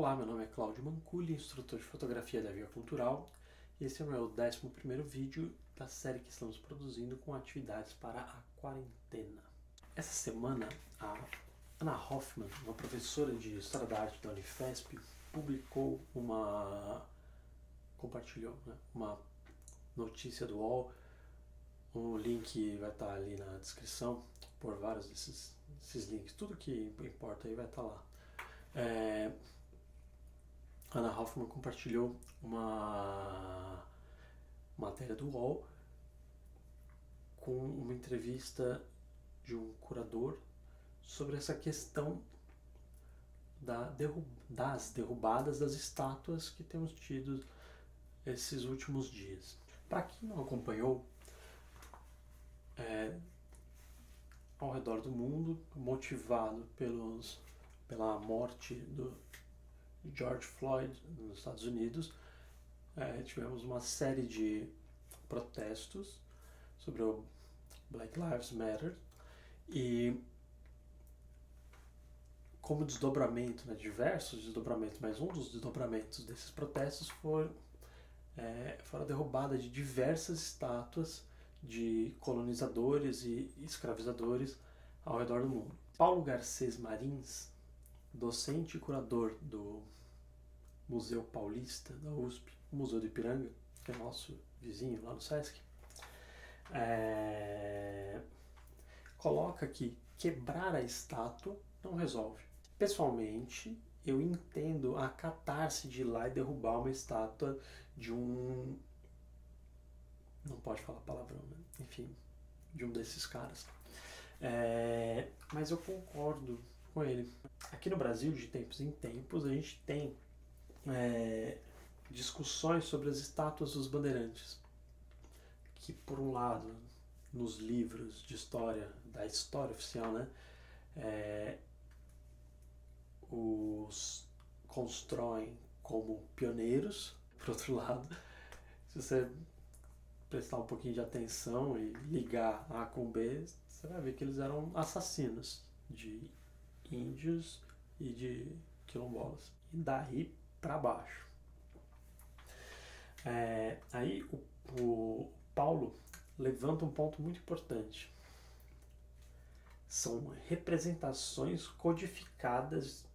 Olá, meu nome é Cláudio Manculi, instrutor de fotografia da Via Cultural, e esse é o meu 11º vídeo da série que estamos produzindo com atividades para a quarentena. Essa semana, a Ana Hoffman, uma professora de História da Arte da Unifesp, compartilhou uma notícia do UOL. O link vai estar ali na descrição, por vários desses links. Tudo que importa aí vai estar lá. Ana Hoffman compartilhou uma matéria do UOL com uma entrevista de um curador sobre essa questão das derrubadas das estátuas que temos tido esses últimos dias. Para quem não acompanhou, ao redor do mundo, motivado pela morte do George Floyd nos Estados Unidos, tivemos uma série de protestos sobre o Black Lives Matter e como desdobramento, diversos desdobramentos, mas um dos desdobramentos desses protestos foi a derrubada de diversas estátuas de colonizadores e escravizadores ao redor do mundo. Paulo Garcês Marins, docente e curador do Museu Paulista da USP, o Museu do Ipiranga, que é nosso vizinho lá no Sesc, coloca que quebrar a estátua não resolve. Pessoalmente, eu entendo a catarse de ir lá e derrubar uma estátua de um... não pode falar palavrão, né? Enfim, de um desses caras. Mas eu concordo com ele. Aqui no Brasil, de tempos em tempos, a gente tem discussões sobre as estátuas dos bandeirantes, que por um lado, nos livros de história, da história oficial, os constroem como pioneiros. Por outro lado, se você prestar um pouquinho de atenção e ligar A com B, você vai ver que eles eram assassinos de índios e de quilombolas. E daí para baixo. Aí o Paulo levanta um ponto muito importante. São representações codificadas,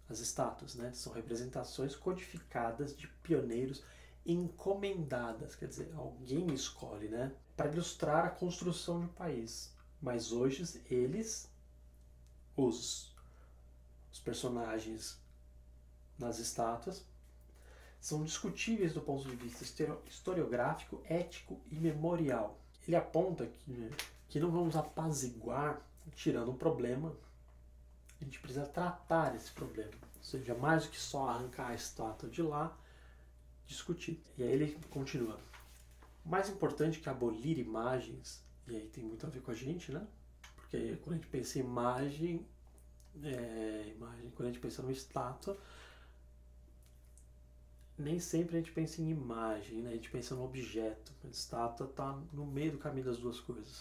as estátuas, são representações codificadas de pioneiros encomendadas, quer dizer, alguém escolhe, para ilustrar a construção de um país. Mas hoje eles, os personagens nas estátuas, são discutíveis do ponto de vista historiográfico, ético e memorial. Ele aponta que não vamos apaziguar tirando um problema, a gente precisa tratar esse problema. Ou seja, mais do que só arrancar a estátua de lá, discutir. E aí ele continua. Mais importante que abolir imagens, e aí tem muito a ver com a gente, porque quando a gente pensa em imagem, quando a gente pensa numa estátua, nem sempre a gente pensa em imagem, a gente pensa no objeto. A estátua está no meio do caminho das duas coisas.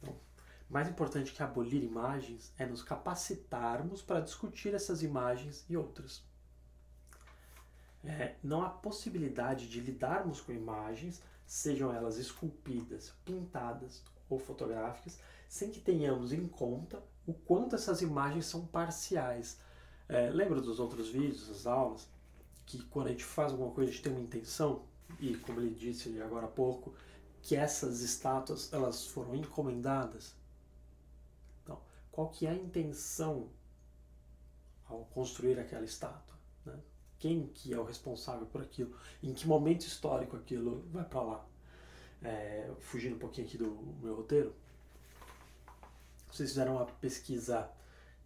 Então, mais importante que abolir imagens é nos capacitarmos para discutir essas imagens e outras. Não há possibilidade de lidarmos com imagens, sejam elas esculpidas, pintadas ou fotográficas, sem que tenhamos em conta o quanto essas imagens são parciais. Lembra dos outros vídeos, das aulas, que quando a gente faz alguma coisa a gente tem uma intenção, e como ele disse agora há pouco, que essas estátuas elas foram encomendadas? Então, qual que é a intenção ao construir aquela estátua? Quem que é o responsável por aquilo? Em que momento histórico aquilo vai para lá? Fugindo um pouquinho aqui do meu roteiro, vocês fizeram uma pesquisa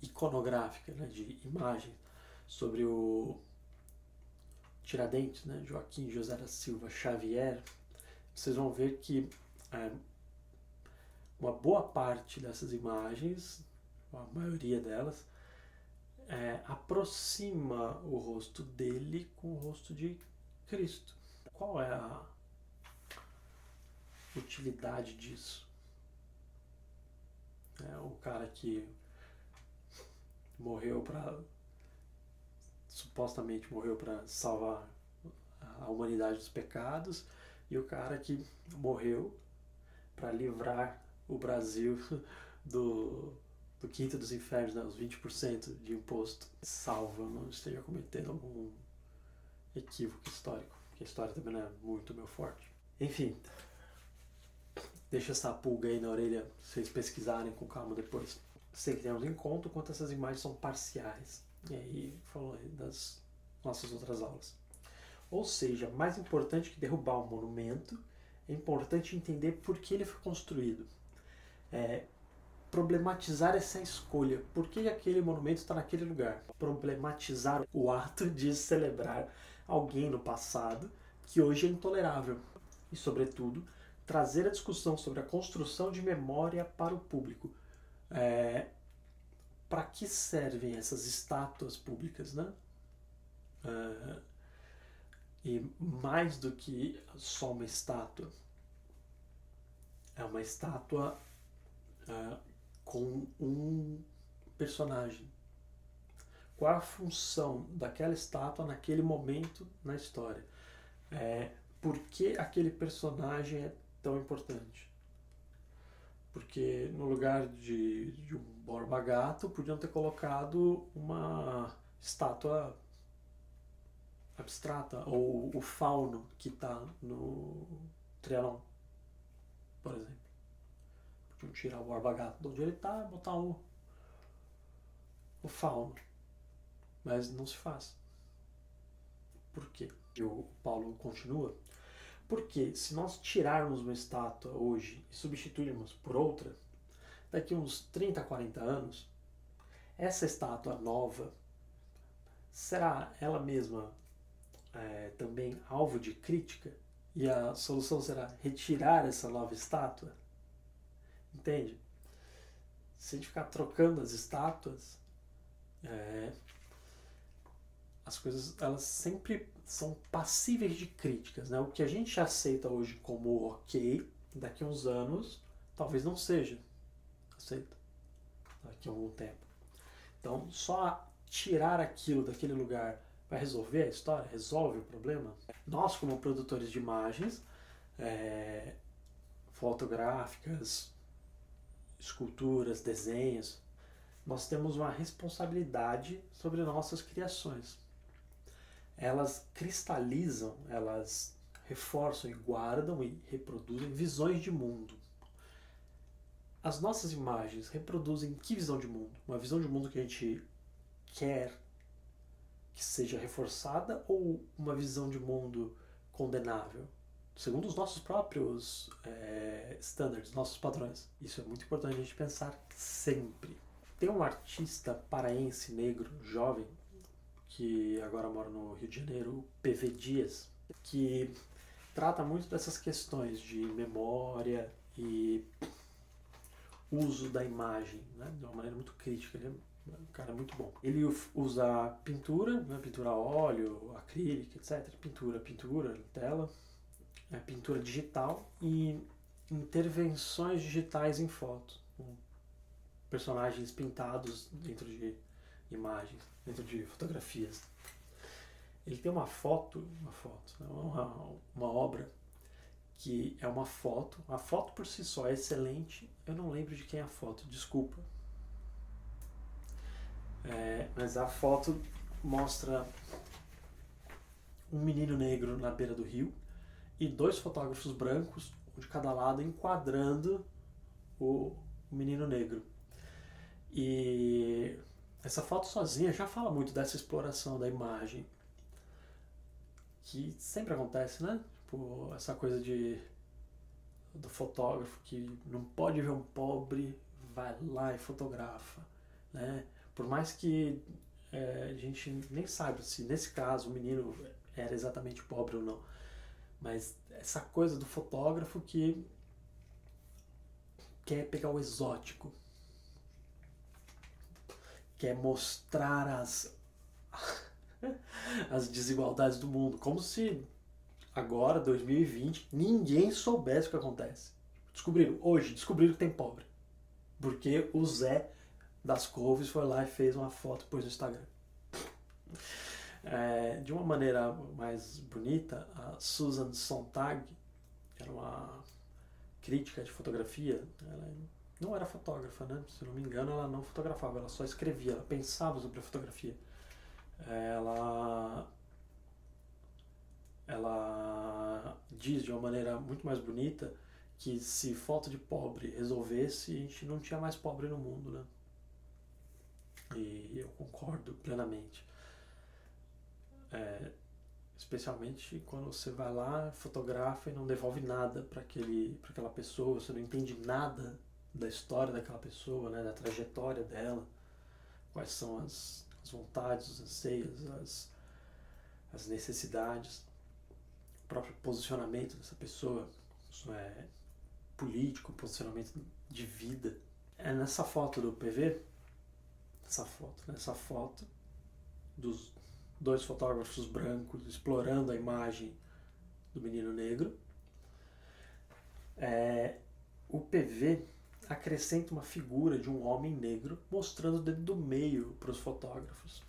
iconográfica, de imagens sobre o Tiradentes, Joaquim José da Silva Xavier. Vocês vão ver que uma boa parte dessas imagens, a maioria delas, aproxima o rosto dele com o rosto de Cristo. Qual é a utilidade disso? O cara que morreu para supostamente morreu para salvar a humanidade dos pecados, e o cara que morreu para livrar o Brasil do quinto dos infernos, né, os 20% de imposto. Salvo eu não esteja cometendo algum equívoco histórico, porque a história também não é muito meu forte. Enfim, deixa essa pulga aí na orelha, vocês pesquisarem com calma depois. Sei que temos em conta o quanto essas imagens são parciais. E aí, falando aí das nossas outras aulas. Ou seja, mais importante que derrubar um monumento, é importante entender por que ele foi construído. Problematizar essa escolha. Por que aquele monumento está naquele lugar? Problematizar o ato de celebrar alguém no passado que hoje é intolerável. E, sobretudo, trazer a discussão sobre a construção de memória para o público. Para que servem essas estátuas públicas, né? E mais do que só uma estátua, é uma estátua com um personagem. Qual a função daquela estátua naquele momento na história? Por que aquele personagem é tão importante? Porque no lugar de um Borba Gato podiam ter colocado uma estátua abstrata, ou o fauno que está no Trianon, por exemplo. Podiam tirar o Borba Gato de onde ele está e botar o fauno. Mas não se faz. Por quê? E o Paulo continua. Porque se nós tirarmos uma estátua hoje e substituirmos por outra, daqui uns 30, 40 anos, essa estátua nova será ela mesma também alvo de crítica? E a solução será retirar essa nova estátua? Entende? Se a gente ficar trocando as estátuas, as coisas elas sempre são passíveis de críticas, né? O que a gente aceita hoje como ok, daqui a uns anos talvez não seja aceito daqui a algum tempo. Então, só tirar aquilo daquele lugar vai resolver a história? Resolve o problema? Nós, como produtores de imagens fotográficas, esculturas, desenhos, nós temos uma responsabilidade sobre nossas criações. Elas cristalizam, elas reforçam e guardam e reproduzem visões de mundo. As nossas imagens reproduzem que visão de mundo? Uma visão de mundo que a gente quer que seja reforçada, ou uma visão de mundo condenável? Segundo os nossos próprios standards, nossos padrões. Isso é muito importante a gente pensar sempre. Tem um artista paraense negro, jovem, que agora mora no Rio de Janeiro, o PV Dias, que trata muito dessas questões de memória e uso da imagem, né, de uma maneira muito crítica. Ele é um cara muito bom. Ele usa pintura, né, pintura a óleo, acrílica, etc. Pintura, tela, pintura digital e intervenções digitais em fotos, com personagens pintados dentro de imagens, dentro de fotografias. Ele tem uma obra que é uma foto. A foto por si só é excelente. Eu não lembro de quem é a foto, desculpa. Mas a foto mostra um menino negro na beira do rio e dois fotógrafos brancos, um de cada lado, enquadrando o menino negro. E essa foto sozinha já fala muito dessa exploração da imagem, que sempre acontece, né? Tipo, essa coisa do fotógrafo que não pode ver um pobre, vai lá e fotografa, né? Por mais que a gente nem saiba se nesse caso o menino era exatamente pobre ou não, mas essa coisa do fotógrafo que quer pegar o exótico, quer mostrar as desigualdades do mundo, como se agora, 2020, ninguém soubesse o que acontece. Descobriram que tem pobre, porque o Zé das Couves foi lá e fez uma foto e pôs no Instagram. De uma maneira mais bonita, a Susan Sontag, que era uma crítica de fotografia, ela não era fotógrafa, né? Se não me engano, ela não fotografava, ela só escrevia, ela pensava sobre a fotografia. Ela diz de uma maneira muito mais bonita que se foto de pobre resolvesse, a gente não tinha mais pobre no mundo, né? E eu concordo plenamente. Especialmente quando você vai lá, fotografa e não devolve nada para aquela pessoa, você não entende nada da história daquela pessoa, né, da trajetória dela, quais são as vontades, os anseios, as necessidades, o próprio posicionamento dessa pessoa, isso é político, posicionamento de vida. Nessa foto do PV, nessa foto dos dois fotógrafos brancos explorando a imagem do menino negro, o PV acrescenta uma figura de um homem negro mostrando o dedo do meio para os fotógrafos.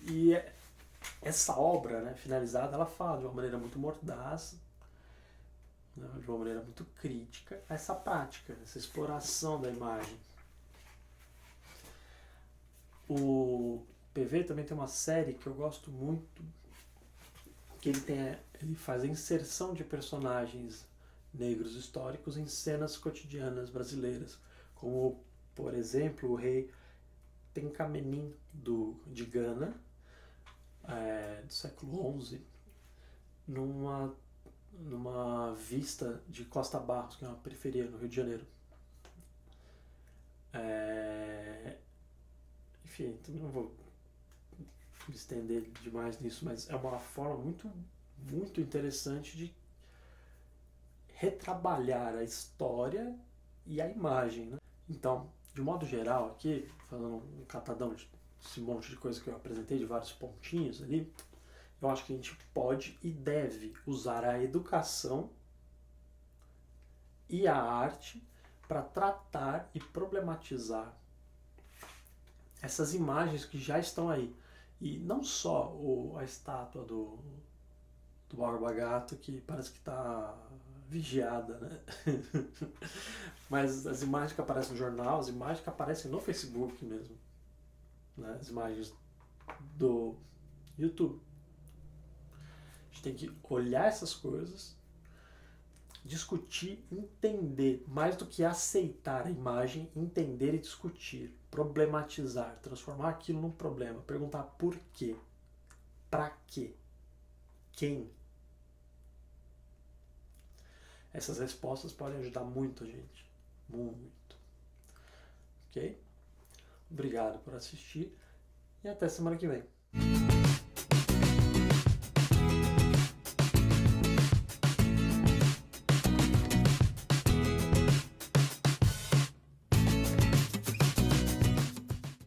E essa obra, né, finalizada, ela fala de uma maneira muito mordaz, né, de uma maneira muito crítica, essa prática, essa exploração da imagem. O PV também tem uma série que eu gosto muito, que ele faz a inserção de personagens negros históricos em cenas cotidianas brasileiras, como, por exemplo, o rei Tencamenim de Gana, do século XI, numa vista de Costa Barros, que é uma periferia no Rio de Janeiro. Enfim, também não vou me estender demais nisso, mas é uma forma muito, muito interessante de retrabalhar a história e a imagem, né? Então, de modo geral aqui, falando um catadão desse monte de coisa que eu apresentei, de vários pontinhos ali, eu acho que a gente pode e deve usar a educação e a arte para tratar e problematizar essas imagens que já estão aí. E não só a estátua do Borba Gato, que parece que está vigiada, né? Mas as imagens que aparecem no jornal, as imagens que aparecem no Facebook mesmo, né? As imagens do YouTube. A gente tem que olhar essas coisas, discutir, entender, mais do que aceitar a imagem, entender e discutir, problematizar, transformar aquilo num problema, perguntar por quê, pra quê, quem. Essas respostas podem ajudar muito a gente, muito. Ok? Obrigado por assistir e até semana que vem.